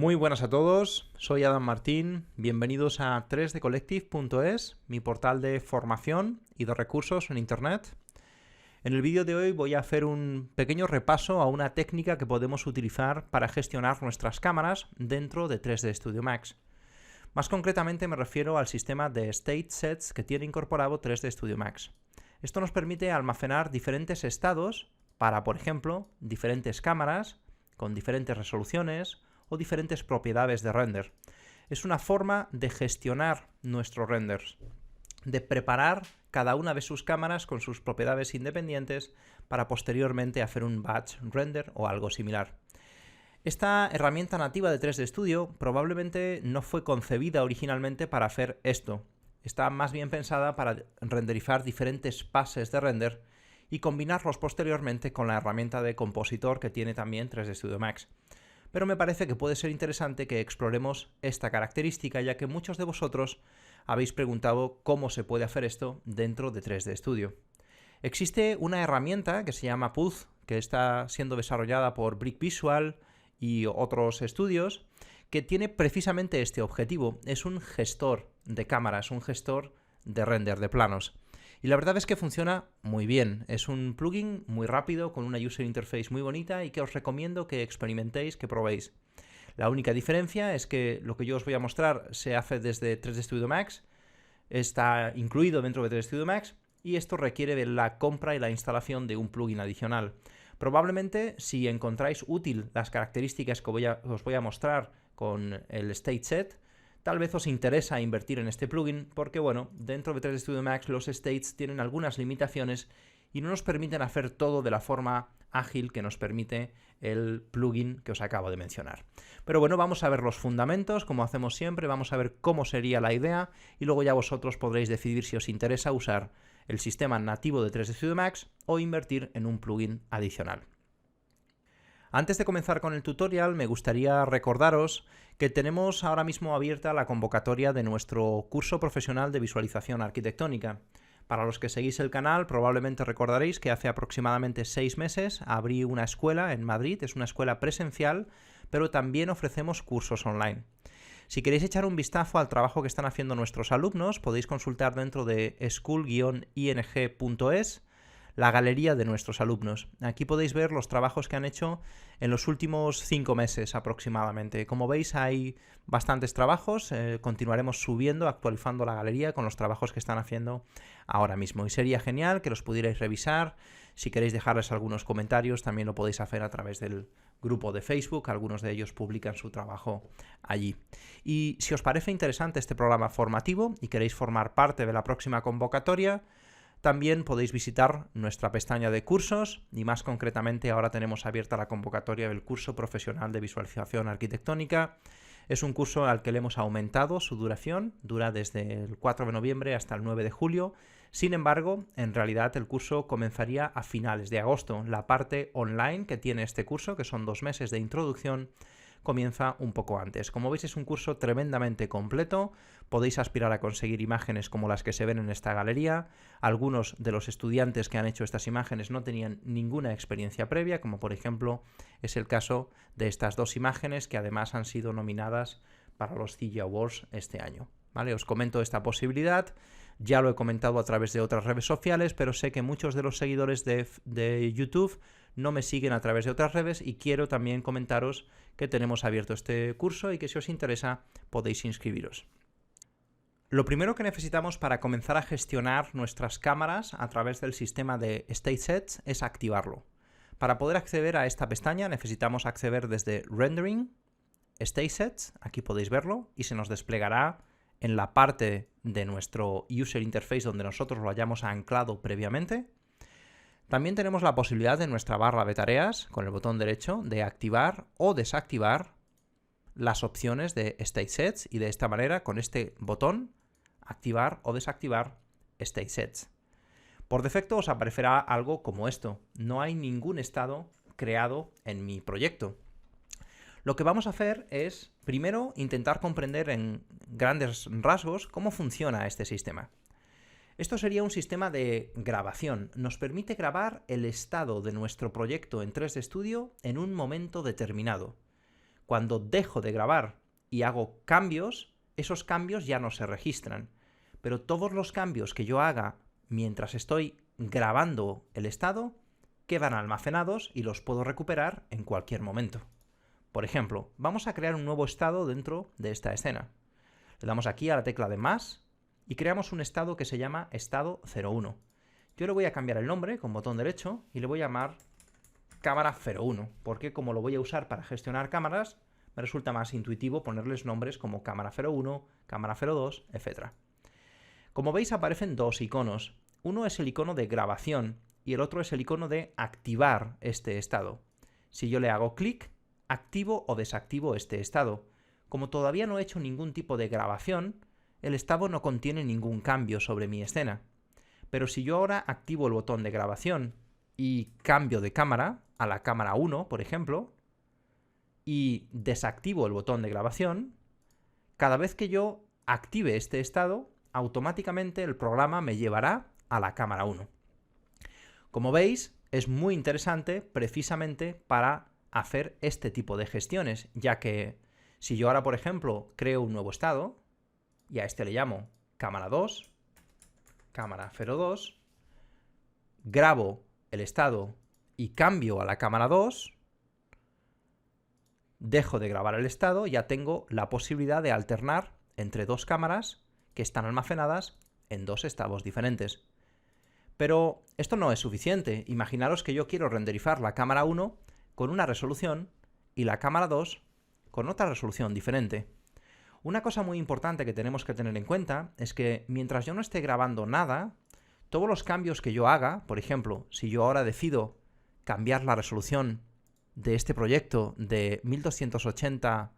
Muy buenas a todos, soy Adam Martín, bienvenidos a 3dcollective.es, mi portal de formación y de recursos en Internet. En el vídeo de hoy voy a hacer un pequeño repaso a una técnica que podemos utilizar para gestionar nuestras cámaras dentro de 3D Studio Max. Más concretamente me refiero al sistema de State Sets que tiene incorporado 3D Studio Max. Esto nos permite almacenar diferentes estados para, por ejemplo, diferentes cámaras con diferentes resoluciones o diferentes propiedades de render. Es una forma de gestionar nuestros renders, de preparar cada una de sus cámaras con sus propiedades independientes para posteriormente hacer un batch render o algo similar. Esta herramienta nativa de 3D Studio probablemente no fue concebida originalmente para hacer esto. Está más bien pensada para renderizar diferentes pases de render y combinarlos posteriormente con la herramienta de compositor que tiene también 3D Studio Max. Pero me parece que puede ser interesante que exploremos esta característica, ya que muchos de vosotros habéis preguntado cómo se puede hacer esto dentro de 3D Studio. Existe una herramienta que se llama Puth, que está siendo desarrollada por Brick Visual y otros estudios, que tiene precisamente este objetivo. Es un gestor de cámaras, un gestor de render de planos. Y la verdad es que funciona muy bien. Es un plugin muy rápido, con una user interface muy bonita y que os recomiendo que experimentéis, que probéis. La única diferencia es que lo que yo os voy a mostrar se hace desde 3D Studio Max, está incluido dentro de 3D Studio Max y esto requiere de la compra y la instalación de un plugin adicional. Probablemente, si encontráis útil las características que os voy a mostrar con el State Set, tal vez os interesa invertir en este plugin porque, bueno, dentro de 3D Studio Max los states tienen algunas limitaciones y no nos permiten hacer todo de la forma ágil que nos permite el plugin que os acabo de mencionar. Pero bueno, vamos a ver los fundamentos, como hacemos siempre, vamos a ver cómo sería la idea y luego ya vosotros podréis decidir si os interesa usar el sistema nativo de 3D Studio Max o invertir en un plugin adicional. Antes de comenzar con el tutorial, me gustaría recordaros que tenemos ahora mismo abierta la convocatoria de nuestro curso profesional de visualización arquitectónica. Para los que seguís el canal, probablemente recordaréis que hace aproximadamente 6 meses abrí una escuela en Madrid, es una escuela presencial, pero también ofrecemos cursos online. Si queréis echar un vistazo al trabajo que están haciendo nuestros alumnos, podéis consultar dentro de school-ing.es la galería de nuestros alumnos. Aquí podéis ver los trabajos que han hecho en los últimos 5 meses aproximadamente. Como veis, hay bastantes trabajos, continuaremos subiendo, actualizando la galería con los trabajos que están haciendo ahora mismo. Y sería genial que los pudierais revisar. Si queréis dejarles algunos comentarios, también lo podéis hacer a través del grupo de Facebook. Algunos de ellos publican su trabajo allí. Y si os parece interesante este programa formativo y queréis formar parte de la próxima convocatoria, también podéis visitar nuestra pestaña de cursos y más concretamente ahora tenemos abierta la convocatoria del curso profesional de visualización arquitectónica. Es un curso al que le hemos aumentado su duración, dura desde el 4 de noviembre hasta el 9 de julio. Sin embargo, en realidad el curso comenzaría a finales de agosto. La parte online que tiene este curso, que son 2 meses de introducción, comienza un poco antes. Como veis, es un curso tremendamente completo. Podéis aspirar a conseguir imágenes como las que se ven en esta galería. Algunos de los estudiantes que han hecho estas imágenes no tenían ninguna experiencia previa, como por ejemplo es el caso de estas 2 imágenes que además han sido nominadas para los CIGIA Awards este año. ¿Vale? Os comento esta posibilidad. Ya lo he comentado a través de otras redes sociales, pero sé que muchos de los seguidores de YouTube no me siguen a través de otras redes y quiero también comentaros que tenemos abierto este curso y que si os interesa podéis inscribiros. Lo primero que necesitamos para comenzar a gestionar nuestras cámaras a través del sistema de State Sets es activarlo. Para poder acceder a esta pestaña necesitamos acceder desde Rendering, State Sets, aquí podéis verlo, y se nos desplegará en la parte de nuestro User Interface donde nosotros lo hayamos anclado previamente. También tenemos la posibilidad de nuestra barra de tareas, con el botón derecho, de activar o desactivar las opciones de State Sets y de esta manera, con este botón, activar o desactivar State Sets. Por defecto os aparecerá algo como esto. No hay ningún estado creado en mi proyecto. Lo que vamos a hacer es, primero, intentar comprender en grandes rasgos cómo funciona este sistema. Esto sería un sistema de grabación. Nos permite grabar el estado de nuestro proyecto en 3D Studio en un momento determinado. Cuando dejo de grabar y hago cambios, esos cambios ya no se registran. Pero todos los cambios que yo haga mientras estoy grabando el estado quedan almacenados y los puedo recuperar en cualquier momento. Por ejemplo, vamos a crear un nuevo estado dentro de esta escena. Le damos aquí a la tecla de más y creamos un estado que se llama estado 01. Yo le voy a cambiar el nombre con botón derecho y le voy a llamar cámara 01, porque como lo voy a usar para gestionar cámaras, me resulta más intuitivo ponerles nombres como cámara 01, cámara 02, etc. Como veis, aparecen dos iconos. Uno es el icono de grabación y el otro es el icono de activar este estado. Si yo le hago clic, activo o desactivo este estado. Como todavía no he hecho ningún tipo de grabación, el estado no contiene ningún cambio sobre mi escena. Pero si yo ahora activo el botón de grabación y cambio de cámara a la cámara 1, por ejemplo, y desactivo el botón de grabación, cada vez que yo active este estado, automáticamente el programa me llevará a la cámara 1. Como veis, es muy interesante precisamente para hacer este tipo de gestiones, ya que si yo ahora, por ejemplo, creo un nuevo estado, y a este le llamo cámara 2, cámara 02, grabo el estado y cambio a la cámara 2, dejo de grabar el estado, ya tengo la posibilidad de alternar entre dos cámaras que están almacenadas en dos estados diferentes. Pero esto no es suficiente. Imaginaros que yo quiero renderizar la cámara 1 con una resolución y la cámara 2 con otra resolución diferente. Una cosa muy importante que tenemos que tener en cuenta es que mientras yo no esté grabando nada, todos los cambios que yo haga, por ejemplo, si yo ahora decido cambiar la resolución de este proyecto de 1280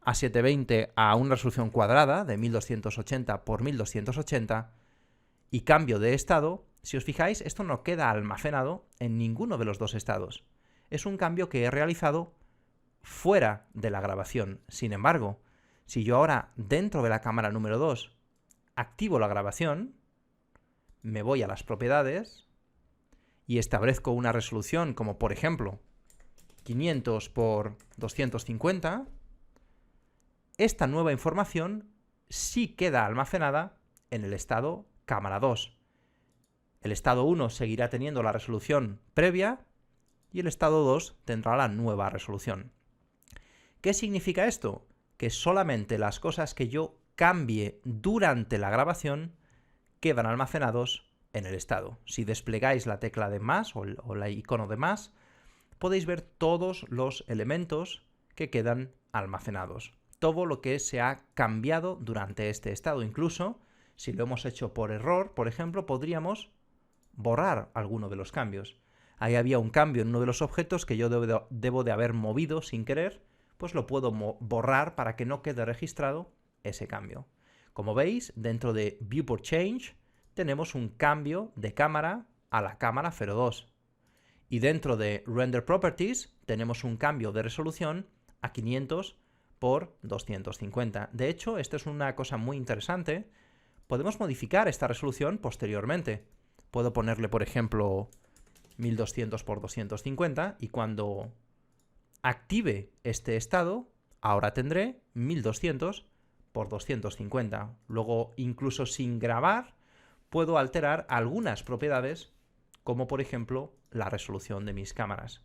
a 720 a una resolución cuadrada de 1280 por 1280 y cambio de estado, si os fijáis, esto no queda almacenado en ninguno de los dos estados. Es un cambio que he realizado fuera de la grabación. Sin embargo, si yo ahora dentro de la cámara número 2 activo la grabación, me voy a las propiedades y establezco una resolución como por ejemplo 500 por 250, esta nueva información sí queda almacenada en el estado cámara 2. El estado 1 seguirá teniendo la resolución previa y el estado 2 tendrá la nueva resolución. ¿Qué significa esto? Que solamente las cosas que yo cambie durante la grabación quedan almacenados en el estado. Si desplegáis la tecla de más o el icono de más, podéis ver todos los elementos que quedan almacenados. Todo lo que se ha cambiado durante este estado. Incluso, si lo hemos hecho por error, por ejemplo, podríamos borrar alguno de los cambios. Ahí había un cambio en uno de los objetos que yo debo de haber movido sin querer, pues lo puedo borrar para que no quede registrado ese cambio. Como veis, dentro de Viewport Change tenemos un cambio de cámara a la cámara 02. Y dentro de Render Properties tenemos un cambio de resolución a 500 por 250. De hecho, esto es una cosa muy interesante. Podemos modificar esta resolución posteriormente. Puedo ponerle, por ejemplo, 1200 por 250 y cuando active este estado, ahora tendré 1200 por 250. Luego, incluso sin grabar, puedo alterar algunas propiedades, como por ejemplo la resolución de mis cámaras.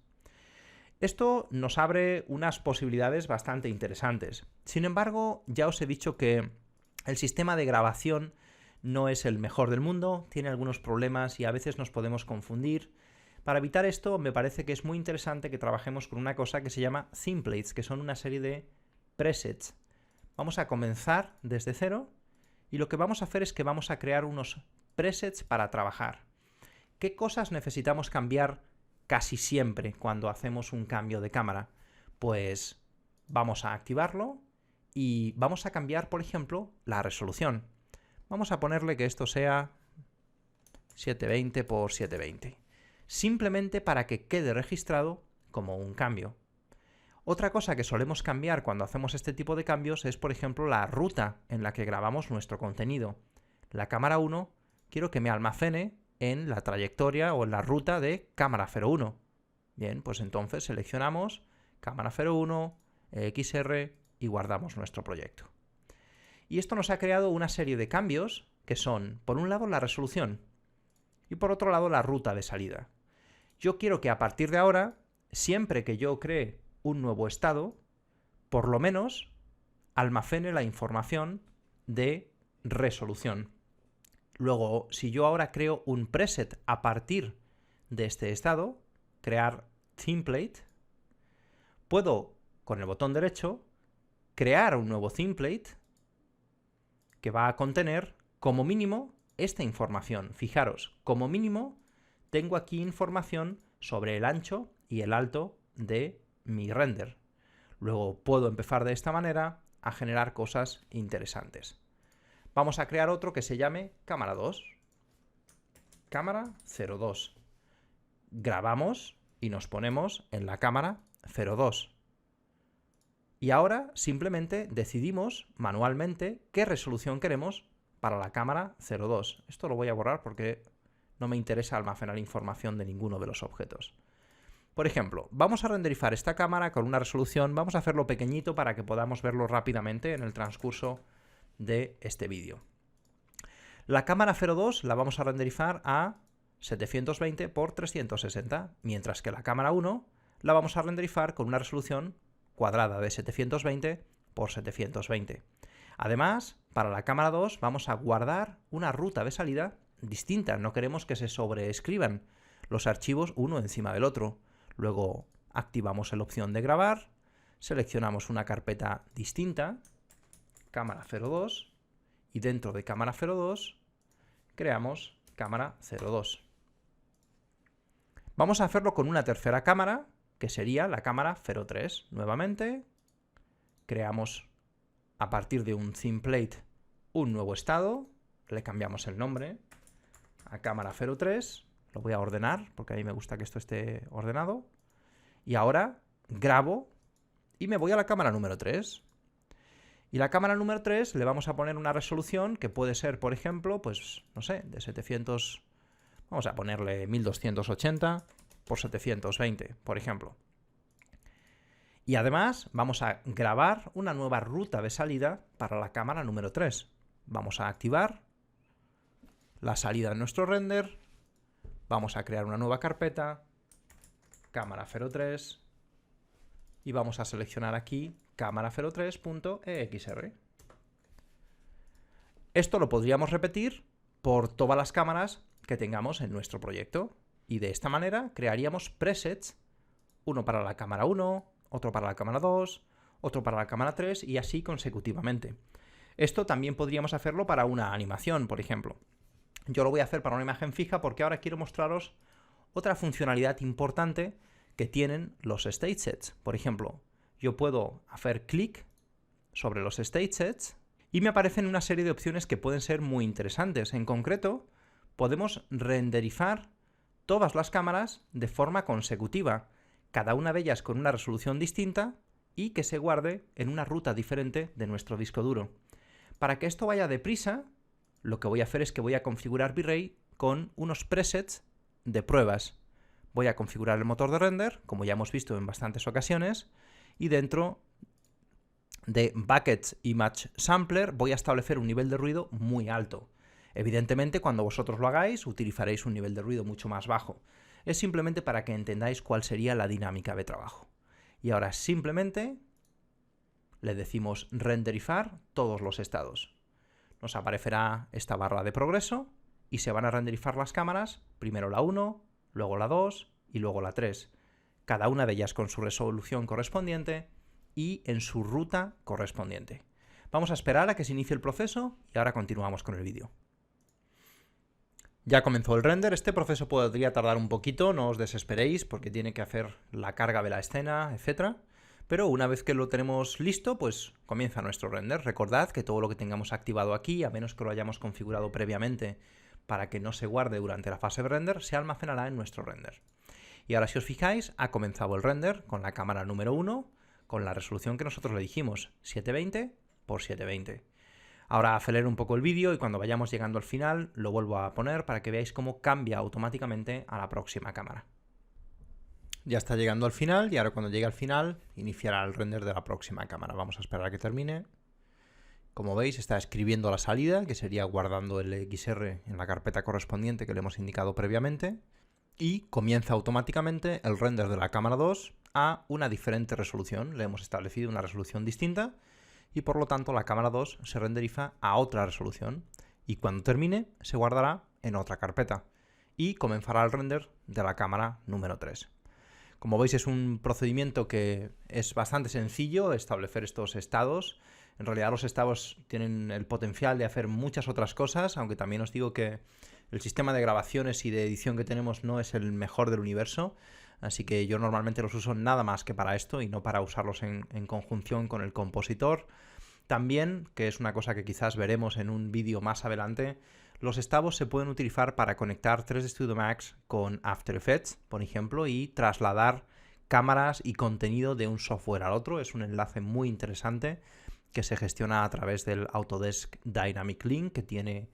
Esto nos abre unas posibilidades bastante interesantes. Sin embargo, ya os he dicho que el sistema de grabación no es el mejor del mundo, tiene algunos problemas y a veces nos podemos confundir. Para evitar esto, me parece que es muy interesante que trabajemos con una cosa que se llama templates, que son una serie de presets. Vamos a comenzar desde cero y lo que vamos a hacer es que vamos a crear unos presets para trabajar. ¿Qué cosas necesitamos cambiar casi siempre cuando hacemos un cambio de cámara? Pues vamos a activarlo y vamos a cambiar, por ejemplo, la resolución. Vamos a ponerle que esto sea 720 por 720. Simplemente para que quede registrado como un cambio. Otra cosa que solemos cambiar cuando hacemos este tipo de cambios es, por ejemplo, la ruta en la que grabamos nuestro contenido. La cámara 1 quiero que me almacene en la trayectoria o en la ruta de cámara 01. Bien, pues entonces seleccionamos cámara 01, EXR y guardamos nuestro proyecto. Y esto nos ha creado una serie de cambios que son, por un lado, la resolución y por otro lado, la ruta de salida. Yo quiero que a partir de ahora, siempre que yo cree un nuevo estado, por lo menos almacene la información de resolución. Luego, si yo ahora creo un preset a partir de este estado, crear template, puedo, con el botón derecho, crear un nuevo template que va a contener, como mínimo, esta información. Fijaros, como mínimo, tengo aquí información sobre el ancho y el alto de mi render. Luego puedo empezar de esta manera a generar cosas interesantes. Vamos a crear otro que se llame cámara 2. Cámara 02. Grabamos y nos ponemos en la cámara 02. Y ahora simplemente decidimos manualmente qué resolución queremos para la cámara 02. Esto lo voy a borrar porque no me interesa almacenar información de ninguno de los objetos. Por ejemplo, vamos a renderizar esta cámara con una resolución, vamos a hacerlo pequeñito para que podamos verlo rápidamente en el transcurso de este vídeo. La cámara 02 la vamos a renderizar a 720 x 360, mientras que la cámara 1 la vamos a renderizar con una resolución cuadrada de 720 x 720. Además, para la cámara 2 vamos a guardar una ruta de salida distinta, no queremos que se sobreescriban los archivos uno encima del otro. Luego activamos la opción de grabar, seleccionamos una carpeta distinta, cámara 02, y dentro de cámara 02 creamos cámara 02. Vamos a hacerlo con una tercera cámara, que sería la cámara 03. Nuevamente, creamos a partir de un template un nuevo estado, le cambiamos el nombre a cámara 03, lo voy a ordenar porque a mí me gusta que esto esté ordenado, y ahora grabo y me voy a la cámara número 3. Y la cámara número 3 le vamos a poner una resolución que puede ser, por ejemplo, pues no sé, de 700, vamos a ponerle 1280 x 720, por ejemplo. Y además vamos a grabar una nueva ruta de salida para la cámara número 3. Vamos a activar la salida de nuestro render, vamos a crear una nueva carpeta, cámara 03, y vamos a seleccionar aquí cámara 03.exr. Esto lo podríamos repetir por todas las cámaras que tengamos en nuestro proyecto, y de esta manera crearíamos presets, uno para la cámara 1, otro para la cámara 2, otro para la cámara 3 y así consecutivamente. Esto también podríamos hacerlo para una animación, por ejemplo. Yo lo voy a hacer para una imagen fija porque ahora quiero mostraros otra funcionalidad importante que tienen los state sets. Por ejemplo, yo puedo hacer clic sobre los state sets y me aparecen una serie de opciones que pueden ser muy interesantes. En concreto, podemos renderizar todas las cámaras de forma consecutiva, cada una de ellas con una resolución distinta y que se guarde en una ruta diferente de nuestro disco duro. Para que esto vaya deprisa, lo que voy a hacer es que voy a configurar V-Ray con unos presets de pruebas. Voy a configurar el motor de render, como ya hemos visto en bastantes ocasiones, y dentro de Bucket Image Sampler voy a establecer un nivel de ruido muy alto. Evidentemente, cuando vosotros lo hagáis, utilizaréis un nivel de ruido mucho más bajo. Es simplemente para que entendáis cuál sería la dinámica de trabajo. Y ahora simplemente le decimos renderizar todos los estados. Nos aparecerá esta barra de progreso y se van a renderizar las cámaras, primero la 1, luego la 2 y luego la 3. Cada una de ellas con su resolución correspondiente y en su ruta correspondiente. Vamos a esperar a que se inicie el proceso y ahora continuamos con el vídeo. Ya comenzó el render, este proceso podría tardar un poquito, no os desesperéis porque tiene que hacer la carga de la escena, etc. Pero una vez que lo tenemos listo, pues comienza nuestro render. Recordad que todo lo que tengamos activado aquí, a menos que lo hayamos configurado previamente para que no se guarde durante la fase de render, se almacenará en nuestro render. Y ahora si os fijáis, ha comenzado el render con la cámara número 1, con la resolución que nosotros le dijimos, 720 x 720. Ahora acelero un poco el vídeo y cuando vayamos llegando al final lo vuelvo a poner para que veáis cómo cambia automáticamente a la próxima cámara. Ya está llegando al final y ahora cuando llegue al final iniciará el render de la próxima cámara. Vamos a esperar a que termine. Como veis, está escribiendo la salida, que sería guardando el XR en la carpeta correspondiente que le hemos indicado previamente. Y comienza automáticamente el render de la cámara 2 a una diferente resolución. Le hemos establecido una resolución distinta y por lo tanto la cámara 2 se renderiza a otra resolución. Y cuando termine se guardará en otra carpeta y comenzará el render de la cámara número 3. Como veis, es un procedimiento que es bastante sencillo establecer estos estados. En realidad los estados tienen el potencial de hacer muchas otras cosas, aunque también os digo que el sistema de grabaciones y de edición que tenemos no es el mejor del universo, así que yo normalmente los uso nada más que para esto y no para usarlos en conjunción con el compositor. También, que es una cosa que quizás veremos en un vídeo más adelante, los estabos se pueden utilizar para conectar 3D Studio Max con After Effects, por ejemplo, y trasladar cámaras y contenido de un software al otro. Es un enlace muy interesante que se gestiona a través del Autodesk Dynamic Link que tiene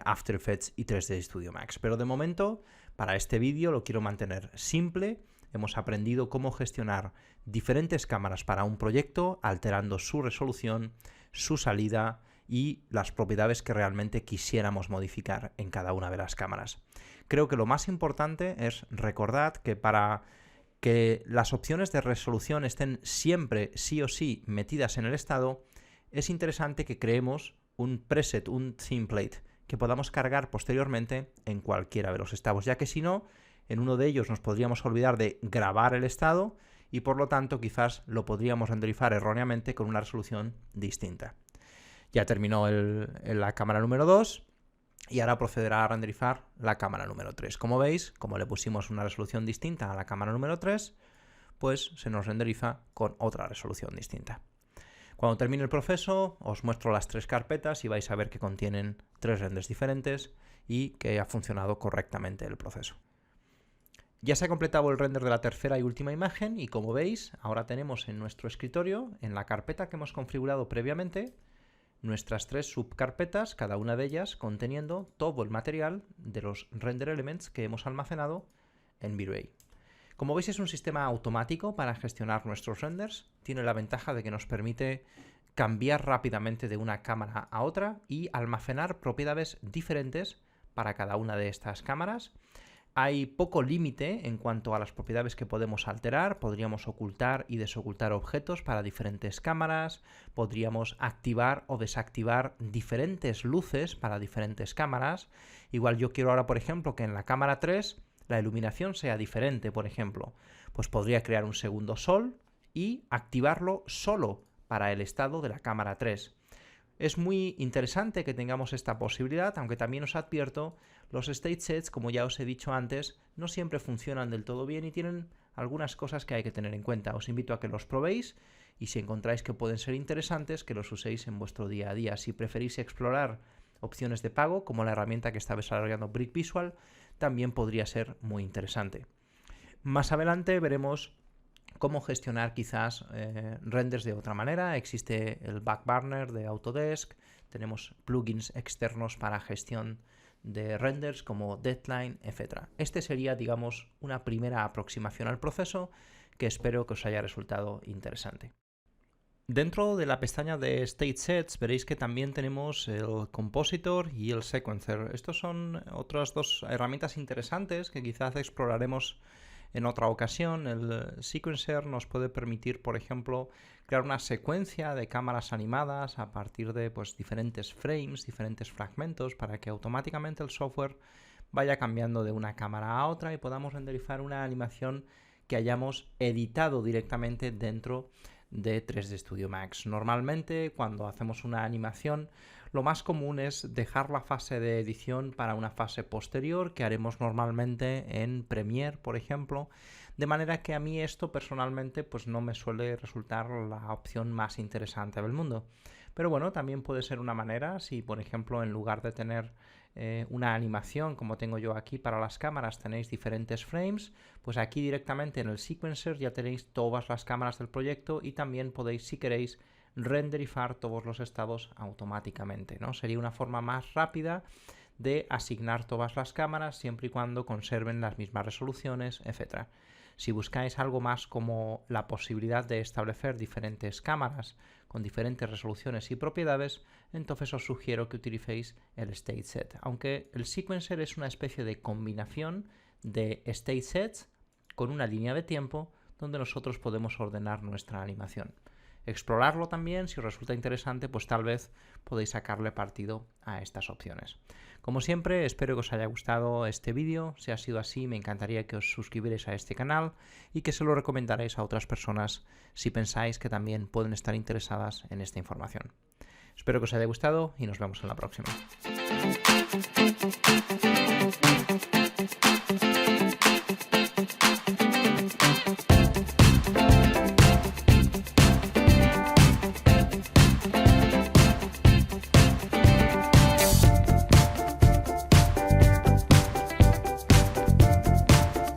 After Effects y 3D Studio Max. Pero de momento, para este vídeo lo quiero mantener simple. Hemos aprendido cómo gestionar diferentes cámaras para un proyecto, alterando su resolución, su salida y las propiedades que realmente quisiéramos modificar en cada una de las cámaras. Creo que lo más importante es recordar que para que las opciones de resolución estén siempre sí o sí metidas en el estado, es interesante que creemos un preset, un template, que podamos cargar posteriormente en cualquiera de los estados, ya que si no, en uno de ellos nos podríamos olvidar de grabar el estado y por lo tanto quizás lo podríamos renderizar erróneamente con una resolución distinta. Ya terminó la cámara número 2 y ahora procederá a renderizar la cámara número 3. Como veis, como le pusimos una resolución distinta a la cámara número 3, pues se nos renderiza con otra resolución distinta. Cuando termine el proceso, os muestro las 3 carpetas y vais a ver que contienen 3 renders diferentes y que ha funcionado correctamente el proceso. Ya se ha completado el render de la tercera y última imagen y como veis, ahora tenemos en nuestro escritorio, en la carpeta que hemos configurado previamente, nuestras 3 subcarpetas, cada una de ellas conteniendo todo el material de los render elements que hemos almacenado en V-Ray. Como veis, es un sistema automático para gestionar nuestros renders. Tiene la ventaja de que nos permite cambiar rápidamente de una cámara a otra y almacenar propiedades diferentes para cada una de estas cámaras. Hay poco límite en cuanto a las propiedades que podemos alterar. Podríamos ocultar y desocultar objetos para diferentes cámaras. Podríamos activar o desactivar diferentes luces para diferentes cámaras. Igual yo quiero ahora, por ejemplo, que en la cámara 3 la iluminación sea diferente, por ejemplo. Pues podría crear un segundo sol y activarlo solo para el estado de la cámara 3. Es muy interesante que tengamos esta posibilidad, aunque también os advierto, los state sets, como ya os he dicho antes, no siempre funcionan del todo bien y tienen algunas cosas que hay que tener en cuenta. Os invito a que los probéis y si encontráis que pueden ser interesantes, que los uséis en vuestro día a día. Si preferís explorar opciones de pago, como la herramienta que está desarrollando Brick Visual, también podría ser muy interesante. Más adelante veremos cómo gestionar quizás renders de otra manera. Existe el Backburner de Autodesk, tenemos plugins externos para gestión de renders como Deadline, etc. Este sería, digamos, una primera aproximación al proceso que espero que os haya resultado interesante. Dentro de la pestaña de State Sets veréis que también tenemos el Compositor y el Sequencer. Estos son otras 2 herramientas interesantes que quizás exploraremos en otra ocasión. El Sequencer nos puede permitir, por ejemplo, crear una secuencia de cámaras animadas a partir de diferentes frames, diferentes fragmentos, para que automáticamente el software vaya cambiando de una cámara a otra y podamos renderizar una animación que hayamos editado directamente dentro de 3D Studio Max. Normalmente, cuando hacemos una animación, lo más común es dejar la fase de edición para una fase posterior que haremos normalmente en Premiere, por ejemplo, de manera que a mí esto personalmente no me suele resultar la opción más interesante del mundo. Pero bueno, también puede ser una manera, si por ejemplo en lugar de tener una animación como tengo yo aquí para las cámaras tenéis diferentes frames, pues aquí directamente en el Sequencer ya tenéis todas las cámaras del proyecto y también podéis, si queréis, renderizar todos los estados automáticamente, ¿no? Sería una forma más rápida de asignar todas las cámaras siempre y cuando conserven las mismas resoluciones, etc. Si buscáis algo más como la posibilidad de establecer diferentes cámaras con diferentes resoluciones y propiedades, entonces os sugiero que utilicéis el State Set, aunque el Sequencer es una especie de combinación de State Sets con una línea de tiempo donde nosotros podemos ordenar nuestra animación. Explorarlo también, si os resulta interesante, pues tal vez podéis sacarle partido a estas opciones. Como siempre, espero que os haya gustado este vídeo. Si ha sido así, me encantaría que os suscribierais a este canal y que se lo recomendarais a otras personas si pensáis que también pueden estar interesadas en esta información. Espero que os haya gustado y nos vemos en la próxima.